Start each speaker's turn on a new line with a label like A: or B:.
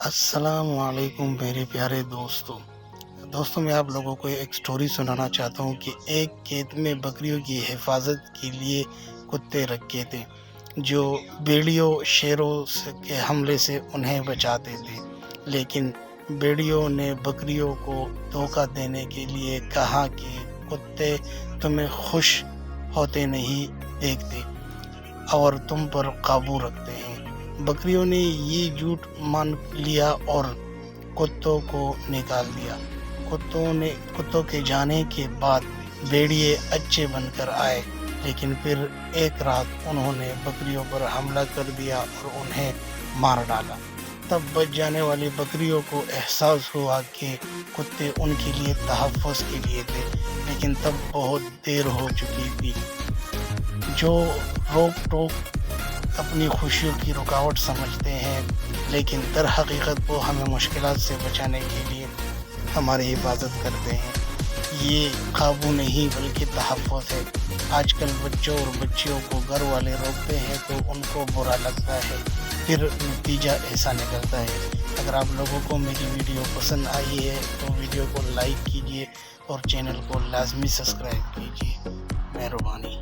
A: السلام علیکم میرے پیارے دوستوں میں آپ لوگوں کو ایک سٹوری سنانا چاہتا ہوں کہ ایک کھیت میں بکریوں کی حفاظت کے لیے کتے رکھے تھے جو بھیڑیوں شیروں کے حملے سے انہیں بچاتے تھے، لیکن بھیڑیوں نے بکریوں کو دھوکہ دینے کے لیے کہا کہ کتے تمہیں خوش ہوتے نہیں دیکھتے اور تم پر قابو رکھتے ہیں۔ بکریوں نے یہ جھوٹ مان لیا اور کتوں کو نکال دیا۔ کتوں کے جانے کے بعد بھیڑیے اچھے بن کر آئے، لیکن پھر ایک رات انہوں نے بکریوں پر حملہ کر دیا اور انہیں مار ڈالا۔ تب بچ جانے والی بکریوں کو احساس ہوا کہ کتے ان کے لیے تحفظ کے لیے تھے، لیکن تب بہت دیر ہو چکی تھی۔ جو روک ٹوک اپنی خوشیوں کی رکاوٹ سمجھتے ہیں، لیکن در حقیقت وہ ہمیں مشکلات سے بچانے کے لیے ہماری حفاظت کرتے ہیں۔ یہ قابو نہیں بلکہ تحفظ ہے۔ آج کل بچوں اور بچیوں کو گھر والے روکتے ہیں تو ان کو برا لگتا ہے، پھر نتیجہ ایسا نکلتا ہے۔ اگر آپ لوگوں کو میری ویڈیو پسند آئی ہے تو ویڈیو کو لائک کیجیے اور چینل کو لازمی سبسکرائب کیجیے۔ مہربانی۔